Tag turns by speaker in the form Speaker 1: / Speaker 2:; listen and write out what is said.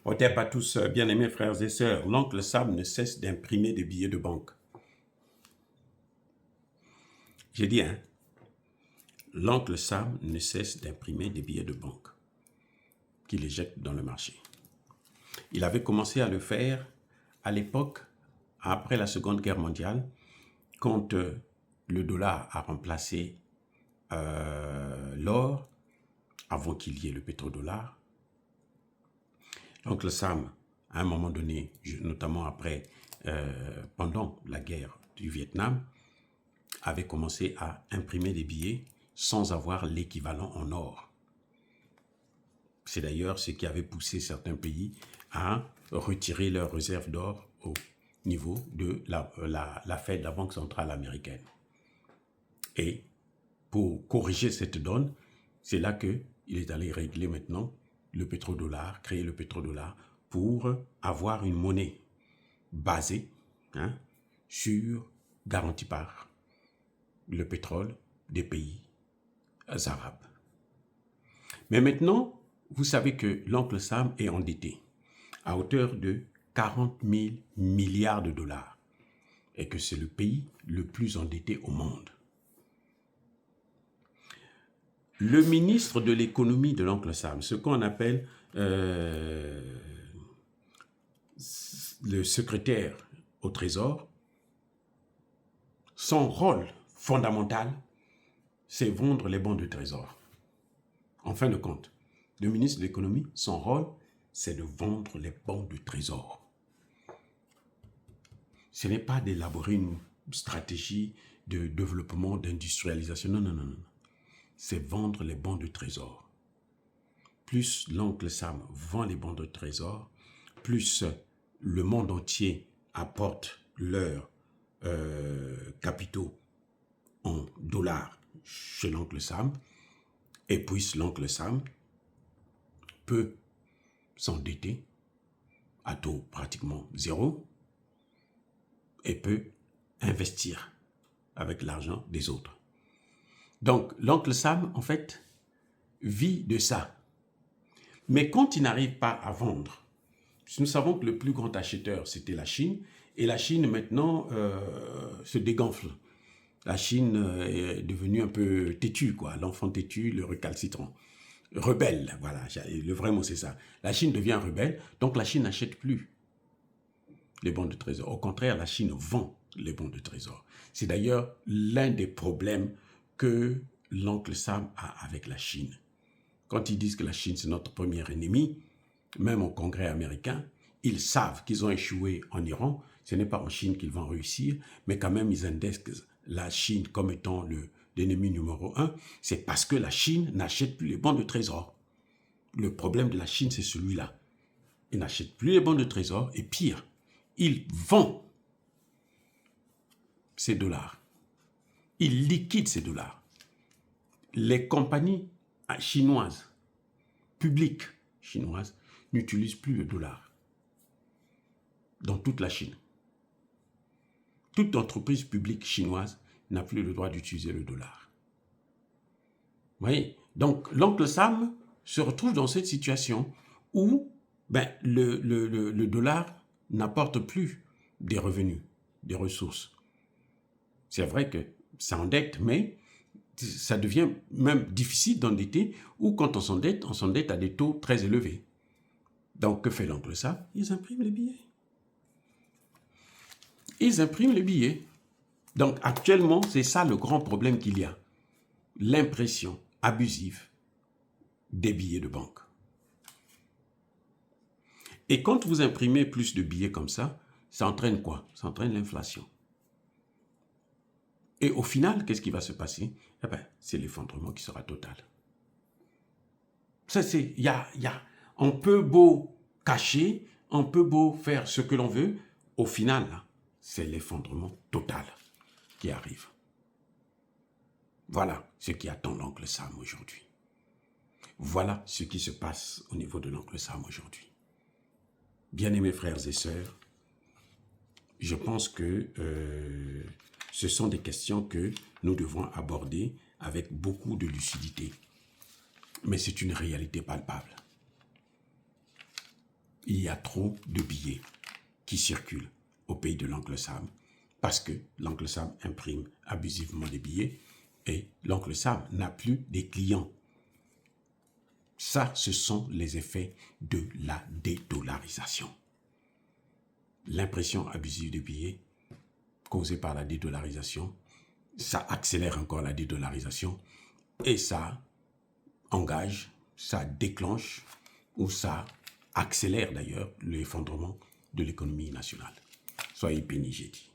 Speaker 1: Otep à tous, bien-aimés frères et sœurs, l'oncle Sam ne cesse d'imprimer des billets de banque. J'ai dit, hein, l'oncle Sam ne cesse d'imprimer des billets de banque qu'il les jette dans le marché. Il avait commencé à le faire à l'époque, après la Seconde Guerre mondiale, quand le dollar a remplacé l'or, avant qu'il y ait le pétrodollar. L'oncle Sam, à un moment donné, notamment pendant la guerre du Vietnam, avait commencé à imprimer des billets sans avoir l'équivalent en or. C'est d'ailleurs ce qui avait poussé certains pays à retirer leurs réserves d'or au niveau de la Fed, la Banque centrale américaine. Et pour corriger cette donne, c'est là qu'il est allé régler maintenant le pétrodollar, créer le pétrodollar pour avoir une monnaie basée sur, garantie par le pétrole des pays arabes. Mais maintenant, vous savez que l'oncle Sam est endetté à hauteur de 40 000 milliards de dollars et que c'est le pays le plus endetté au monde. Le ministre de l'économie de l'oncle Sam, ce qu'on appelle le secrétaire au Trésor, son rôle fondamental, c'est vendre les bons de trésor. En fin de compte, le ministre de l'économie, son rôle, c'est de vendre les bons de trésor. Ce n'est pas d'élaborer une stratégie de développement, d'industrialisation. Non, non, non, non. C'est vendre les bons de trésor. Plus l'oncle Sam vend les bons de trésor, plus le monde entier apporte leurs capitaux en dollars chez l'oncle Sam, et puis l'oncle Sam peut s'endetter à taux pratiquement zéro et peut investir avec l'argent des autres. Donc, l'oncle Sam, en fait, vit de ça. Mais quand il n'arrive pas à vendre, nous savons que le plus grand acheteur, c'était la Chine, et la Chine, maintenant, se dégonfle. La Chine est devenue un peu têtue, quoi. L'enfant têtu, le récalcitrant. Rebelle, voilà, le vrai mot, c'est ça. La Chine devient rebelle, donc la Chine n'achète plus les bons de trésor. Au contraire, la Chine vend les bons de trésor. C'est d'ailleurs l'un des problèmes que l'oncle Sam a avec la Chine. Quand ils disent que la Chine, c'est notre premier ennemi, même au Congrès américain, ils savent qu'ils ont échoué en Iran. Ce n'est pas en Chine qu'ils vont réussir, mais quand même, ils indexent la Chine comme étant l'ennemi numéro 1. C'est parce que la Chine n'achète plus les bons de trésor. Le problème de la Chine, c'est celui-là. Ils n'achètent plus les bons de trésor, et pire, ils vendent ces dollars. Ils liquident ces dollars. Les compagnies chinoises, publiques chinoises, n'utilisent plus le dollar dans toute la Chine. Toute entreprise publique chinoise n'a plus le droit d'utiliser le dollar. Vous voyez? Donc, l'oncle Sam se retrouve dans cette situation où le dollar n'apporte plus des revenus, des ressources. C'est vrai que ça endette, mais ça devient même difficile d'endetter, ou quand on s'endette à des taux très élevés. Donc, que fait l'oncle Sam? Ils impriment les billets. Ils impriment les billets. Donc, actuellement, c'est ça le grand problème qu'il y a. L'impression abusive des billets de banque. Et quand vous imprimez plus de billets comme ça entraîne quoi? Ça entraîne l'inflation. Et au final, qu'est-ce qui va se passer? Eh bien, c'est l'effondrement qui sera total. Ça, c'est, on peut beau cacher, on peut beau faire ce que l'on veut, au final, là, c'est l'effondrement total qui arrive. Voilà ce qui attend l'oncle Sam aujourd'hui. Voilà ce qui se passe au niveau de l'oncle Sam aujourd'hui. Bien-aimés frères et sœurs, je pense que ce sont des questions que nous devons aborder avec beaucoup de lucidité. Mais c'est une réalité palpable. il y a trop de billets qui circulent au pays de l'oncle Sam parce que l'oncle Sam imprime abusivement des billets et l'oncle Sam n'a plus des clients. Ça, ce sont les effets de la dédollarisation. L'impression abusive de billets causée par la dédollarisation, ça accélère encore la dédollarisation et ça engage, ça déclenche ou ça accélère d'ailleurs l'effondrement de l'économie nationale. Soyez bénis, j'ai dit.